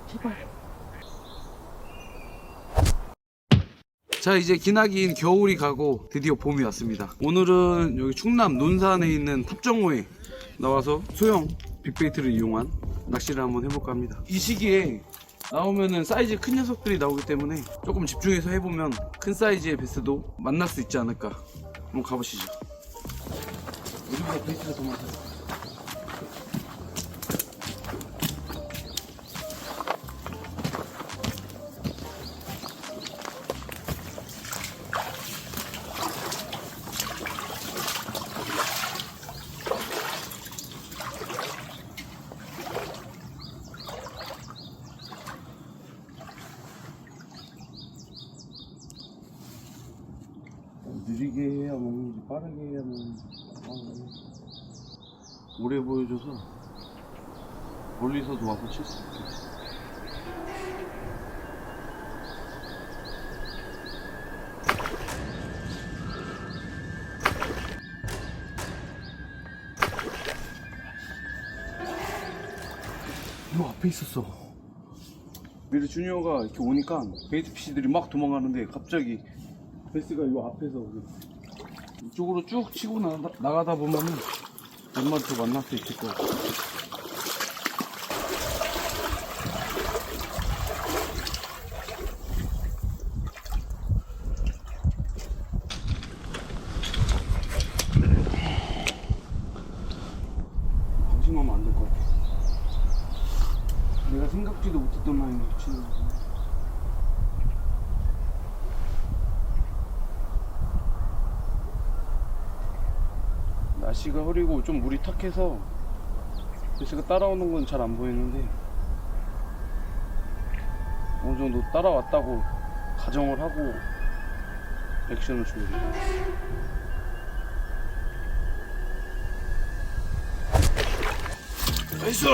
제발. 자, 이제 기나긴 겨울이 가고 드디어 봄이 왔습니다. 오늘은 여기 충남 논산에 있는 탑정호에 나와서 소형 빅베이트를 이용한 낚시를 한번 해볼까 합니다. 이 시기에 나오면은 사이즈 큰 녀석들이 나오기 때문에 조금 집중해서 해보면 큰 사이즈의 베스도 만날 수 있지 않을까. 한번 가보시죠. 우리보다 베이스가 더 많아요. 느리게 해야 먹는지 빠르게 해야 먹는지 오래 보여줘서 멀리서도 와서 칠 수 있게. 이 앞에 있었어. 미르 주니어가 이렇게 오니까 베이트 피시들이 막 도망가는데 갑자기 베스가 이 앞에서 이쪽으로 쭉 치고 나가다 보면은 몇 마리 더 만날 수 있을 거야. 방심하면 안 될 것 같아. 내가 생각지도 못했던 라인을 치는 거야. 날씨가 흐리고 좀 물이 탁해서 베스가 따라오는 건 잘 안 보이는데 어느 정도 따라왔다고 가정을 하고 액션을 줍니다. 나이스!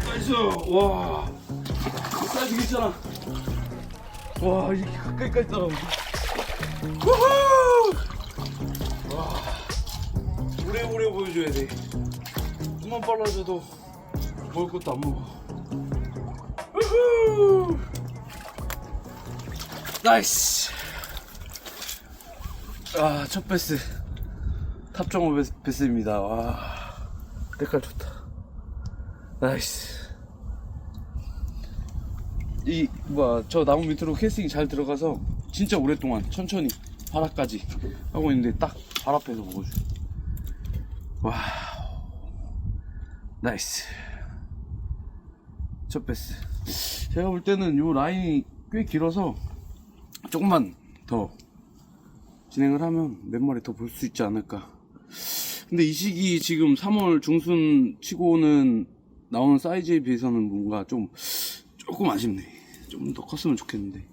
나이스! 와, 사이즈 괜찮아. 와, 이렇게 가까이까지 따라오네. 우후! 와, 오래오래 보여줘야 돼. 좀만 빨라져도 먹을 것도 안 먹어. 우후! 나이스! 아, 첫 베스 탑정호 베스입니다. 와, 색깔 좋다. 나이스. 저 나무 밑으로 캐스팅이 잘 들어가서 진짜 오랫동안 천천히 바닥까지 하고 있는데 딱 발 앞에서 먹어줘. 와우, 나이스. 첫 베스. 제가 볼 때는 요 라인이 꽤 길어서 조금만 더 진행을 하면 몇 마리 더 볼 수 있지 않을까. 근데 이 시기 지금 3월 중순 치고는 나오는 사이즈에 비해서는 뭔가 조금 아쉽네. 좀 더 컸으면 좋겠는데.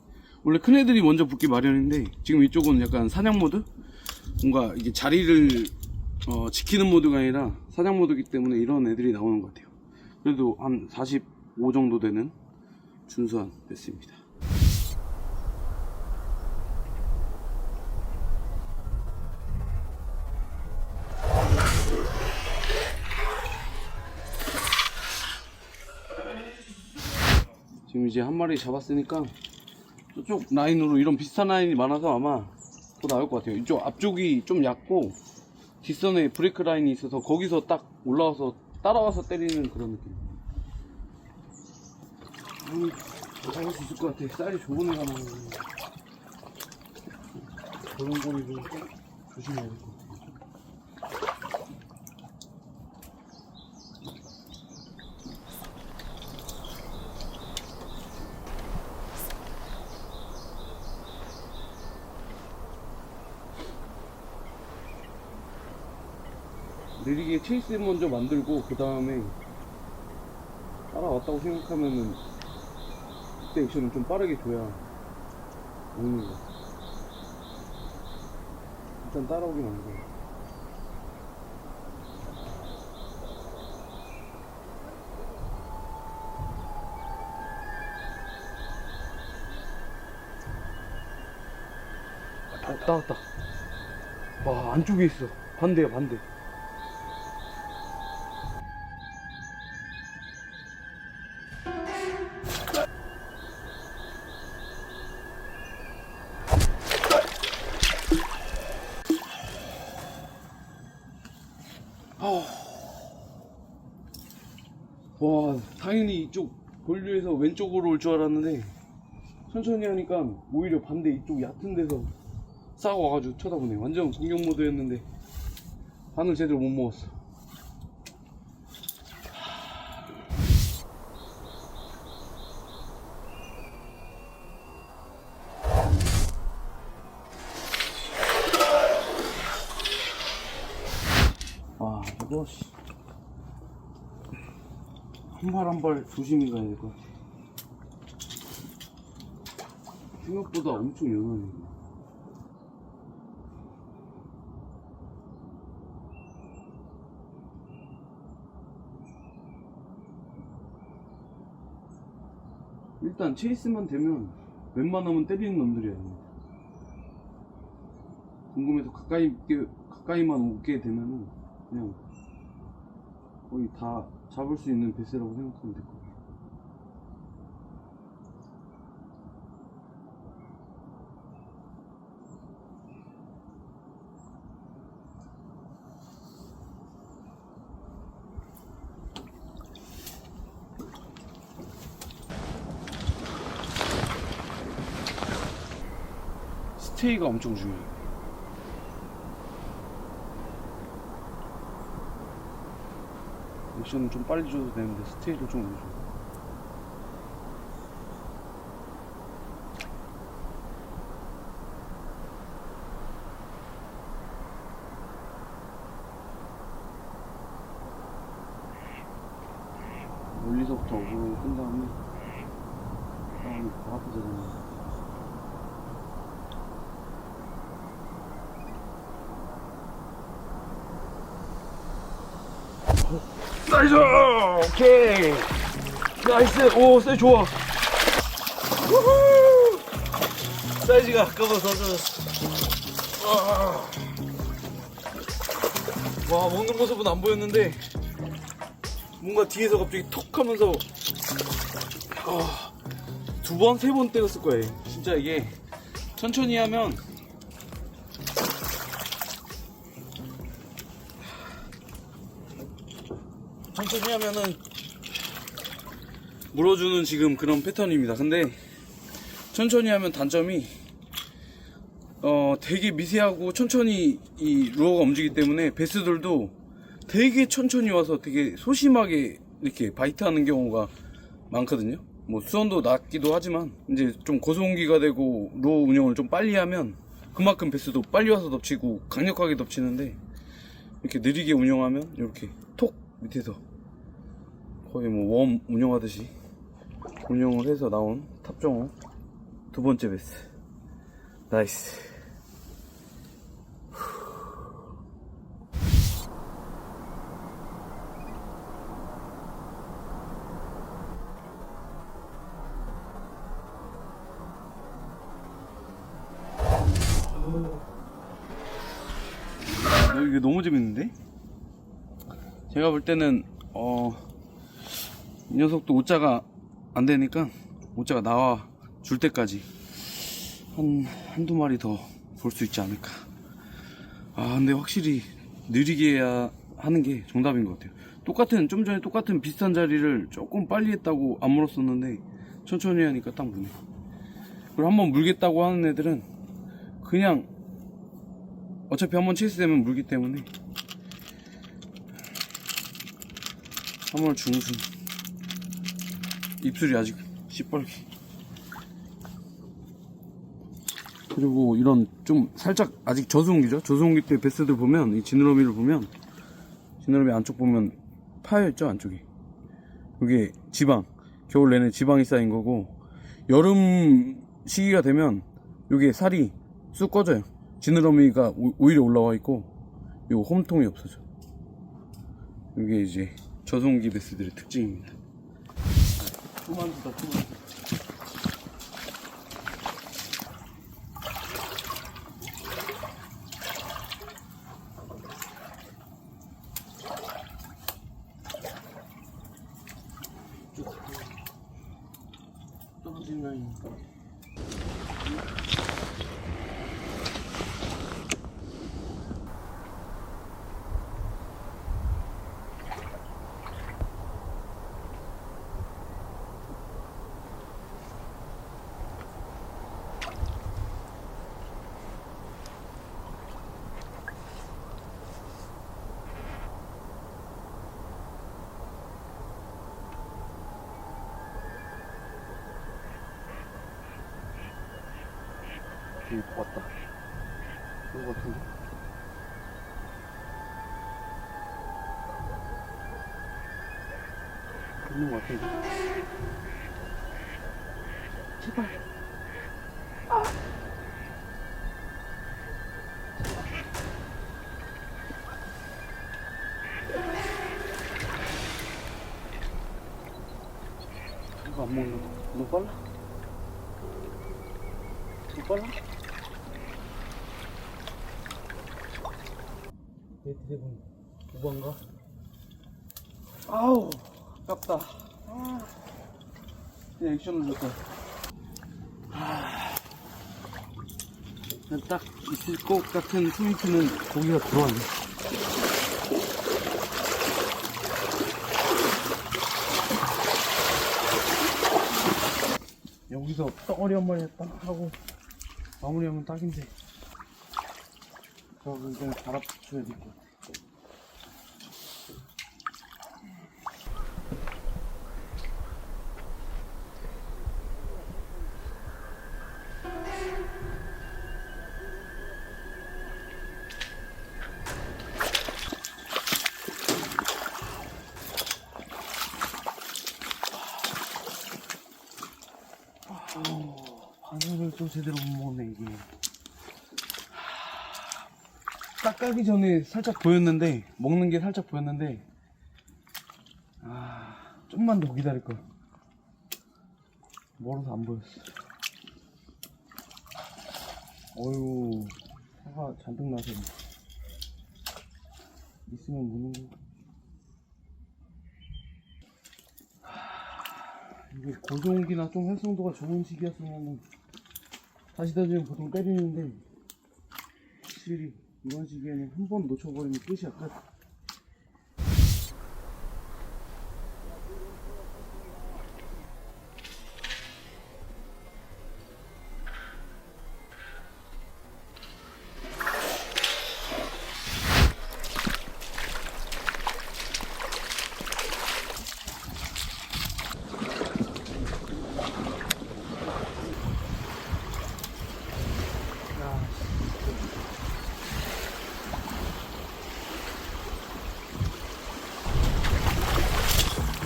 원래 큰 애들이 먼저 붙기 마련인데 지금 이쪽은 약간 사냥 모드? 뭔가 이게 자리를 지키는 모드가 아니라 사냥 모드이기 때문에 이런 애들이 나오는 것 같아요. 그래도 한 45 정도 되는 준수한 베스입니다. 지금 이제 한 마리 잡았으니까 저쪽 라인으로 이런 비슷한 라인이 많아서 아마 더 나올 것 같아요. 이쪽 앞쪽이 좀 얕고 뒷선에 브레이크 라인이 있어서 거기서 딱 올라와서 따라와서 때리는 그런 느낌. 잡을 수 있을 것 같아. 사이즈 좋은 애가 나오는 그런 거를 좀 조심해야 될 것 같아. 느리게 체이스 먼저 만들고 그 다음에 따라왔다고 생각하면은 그때 액션을 좀 빠르게 줘야 먹는 거. 일단 따라오긴 안 돼. 왔다. 와, 안쪽에 있어. 반대야, 반대. 와, 당연히 이쪽 본류에서 왼쪽으로 올 줄 알았는데 천천히 하니까 오히려 반대 이쪽 얕은 데서 싸고 와가지고 쳐다보네. 완전 공격 모드였는데 바늘 제대로 못 먹었어. 와, 이거 한 발 한 발 조심히 가야 될 것 같아. 생각보다 엄청 연하네. 일단 체이스만 되면 웬만하면 때리는 놈들이 아닙니다. 궁금해서 가까이만 오게 되면은 그냥 거의 다 잡을 수 있는 배스라고 생각하면 될 것 같아요. 스테이가 엄청 중요해요. 액션은 좀 빨리 줘도 되는데 스테이를 좀 오래 줘요. 멀리서부터 어그로 끈 다음에 더 앞에서 나이스! 오케이! 나이스! 오, 사이즈 좋아! 우후! 사이즈가 아까워서 와, 먹는 모습은 안 보였는데 뭔가 뒤에서 갑자기 톡 하면서 두 번, 세 번 때렸을 거예요. 진짜 이게 천천히 하면 물어주는 지금 그런 패턴입니다. 근데 천천히 하면 단점이 되게 미세하고 천천히 이 루어가 움직이기 때문에 베스들도 되게 천천히 와서 되게 소심하게 이렇게 바이트 하는 경우가 많거든요. 뭐 수온도 낮기도 하지만 이제 좀 고소온기가 되고 루어 운영을 좀 빨리 하면 그만큼 베스도 빨리 와서 덮치고 강력하게 덮치는데 이렇게 느리게 운영하면 이렇게 톡 밑에서 거의 뭐 웜 운영하듯이 운영을 해서 나온 탑정어 두 번째 베스. 나이스. 이게 너무 재밌는데? 제가 볼 때는 이 녀석도 오자가 안 되니까 오자가 나와 줄 때까지 한두 마리 더 볼 수 있지 않을까. 근데 확실히 느리게 해야 하는 게 정답인 것 같아요. 좀 전에 똑같은 비슷한 자리를 조금 빨리 했다고 안 물었었는데 천천히 하니까 딱 무네. 그리고 한번 물겠다고 하는 애들은 그냥 어차피 한번 체이스 되면 물기 때문에 한번 중순. 입술이 아직 시뻘게. 그리고 이런 좀 살짝 아직 저수온기죠. 저수온기 때 베스들 보면 이 지느러미를 보면 지느러미 안쪽 보면 파여있죠. 안쪽이 이게 지방, 겨울 내내 지방이 쌓인 거고 여름 시기가 되면 이게 살이 쑥 꺼져요. 지느러미가 오히려 올라와 있고 이 홈통이 없어져. 이게 이제 저수온기 베스들의 특징입니다. 토만두다 토만두. 떨어지는 라인이니까. 저기 왔다. 그런 것 같은데? 있는 것 같은데? 제발. 이거 안 먹는 거. 너무 빨라? 너무 빨라? 내 드래곤 5번가? 아우, 아깝다. 그냥 액션을 줬다. 딱 있을 것 같은 포인트는 고기가 들어왔네. 여기서 덩어리 한 마리 딱 하고 마무리하면 딱인데, 저 굉장히 갈아붙여야 될 것 같아. 바늘을 또 제대로 못 먹네, 이게. 딱 까기 전에 살짝 보였는데, 먹는 게 살짝 보였는데, 좀만 더 기다릴걸. 멀어서 안 보였어. 어휴, 화가 잔뜩 나서 있으면 무는 거. 이게 고정기나 좀 활성도가 좋은 시기였으면 다시 다지면 보통 때리는데, 확실히 이런 시기에는 한 번 놓쳐버리면 끝이야, 끝.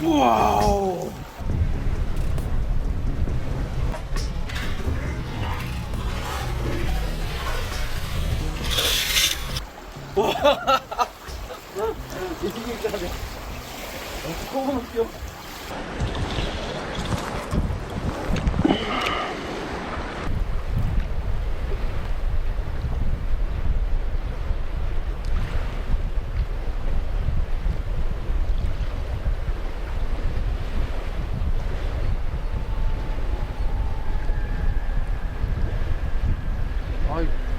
와우. 와. 이기까지. 너무 웃겨.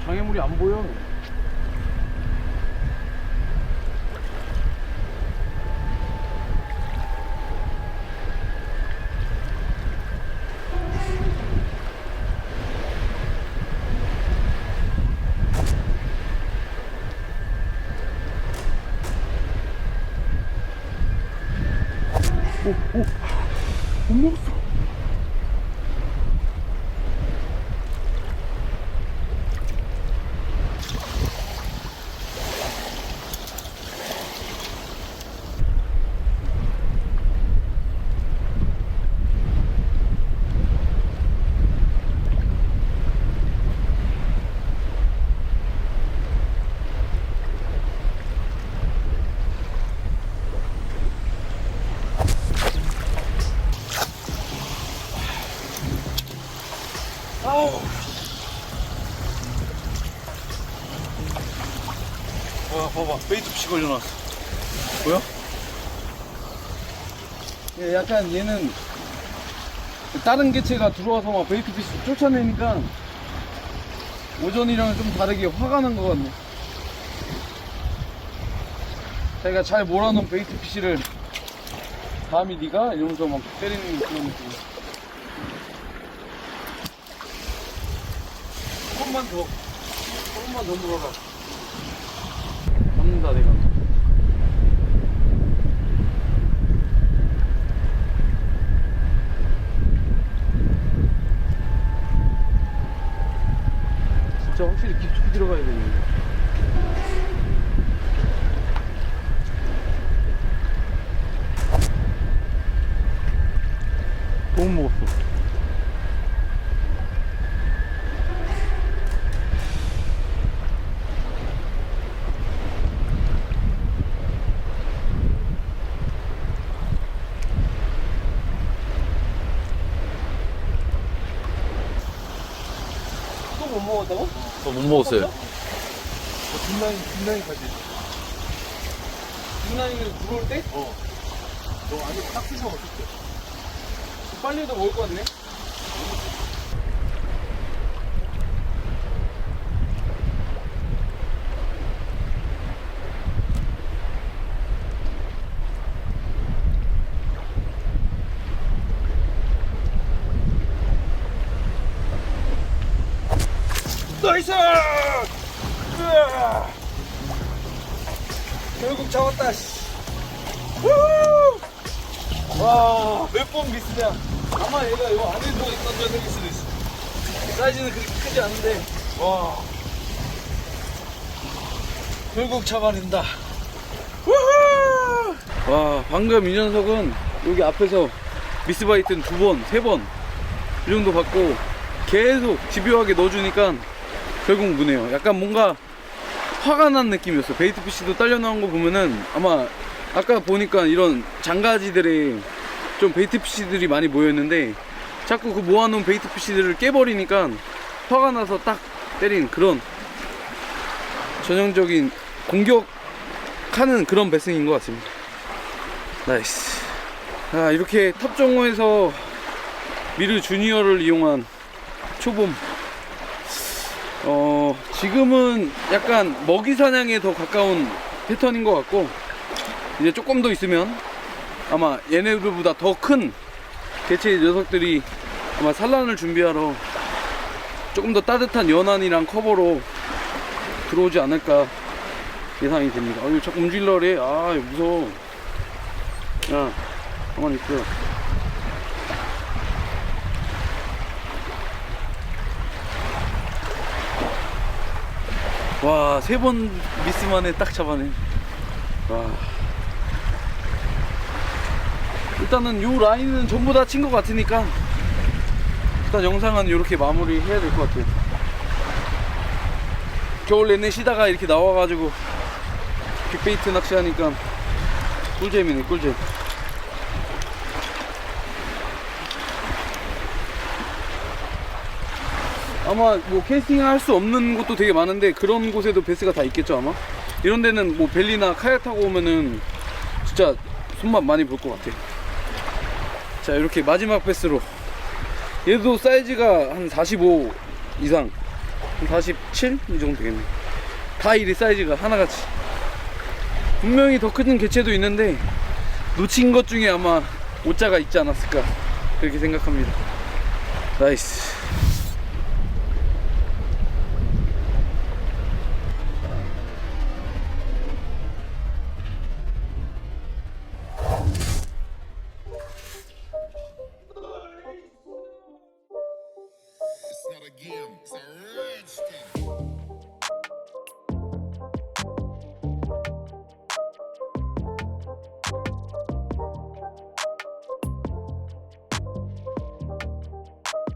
장애물이 안 보여. 못 먹었어. 아우. 와, 봐봐. 베이트피시 걸려놨어. 보여? 예, 약간 얘는 다른 개체가 들어와서 막 베이트피시 쫓아내니까 오전이랑은 좀 다르게 화가 난 것 같네. 자기가 잘 몰아놓은 베이트피시를 감히 네가 이러면서 막 때리는 그런 느낌. 조금만 더 물어라. 잡는다, 내가. 진짜 확실히 깊숙이 들어가야 되네. 너무 먹었어. 또 못 먹었다고? 못 먹었어요. 뒷라인까지. 뒷라인을 들어올 때? 너 안에 딱 쓰셔 어떡해. 빨리도 먹을 것 같네. 나이스! 으아! 결국 잡았다. 와, 몇 번 미스냐. 아마 얘가 요 안에 들어있던 줄 생길 수도 있어. 사이즈는 그렇게 크지 않은데, 와. 결국 잡아낸다. 우후! 와, 방금 이 녀석은 여기 앞에서 미스바이트는 2번, 3번 이 정도 받고 계속 집요하게 넣어주니까 결국 무네요. 약간 뭔가 화가 난 느낌이었어. 베이트피쉬도 딸려 나온 거 보면은 아마 아까 보니까 이런 장가지들에 좀 베이트피쉬들이 많이 모였는데 자꾸 그 모아놓은 베이트피쉬들을 깨버리니까 화가 나서 딱 때린 그런 전형적인 공격하는 그런 배승인 것 같습니다. 나이스. 자, 이렇게 탑정호에서 미르 주니어를 이용한 초봄. 지금은 약간 먹이 사냥에 더 가까운 패턴인 것 같고, 이제 조금 더 있으면 아마 얘네들보다 더 큰 개체의 녀석들이 아마 산란을 준비하러 조금 더 따뜻한 연안이랑 커버로 들어오지 않을까 예상이 됩니다. 아유, 자꾸 움직일러 그래. 아, 무서워. 야, 가만히 있어. 와, 3번 미스만에 딱 잡아내. 와. 일단은 요 라인은 전부 다 친 것 같으니까 일단 영상은 이렇게 마무리 해야 될 것 같아요. 겨울 내내 쉬다가 이렇게 나와가지고 빅베이트 낚시하니까 꿀잼이네, 꿀잼. 아마 뭐 캐스팅 할 수 없는 곳도 되게 많은데 그런 곳에도 베스가 다 있겠죠 아마. 이런 데는 뭐 벨리나 카약 타고 오면은 진짜 손맛 많이 볼 것 같아. 자, 이렇게 마지막 베스로, 얘도 사이즈가 한 45 이상, 한 47? 이 정도 되겠네. 다 이래 사이즈가 하나같이. 분명히 더 큰 개체도 있는데 놓친 것 중에 아마 오자가 있지 않았을까 그렇게 생각합니다. 나이스.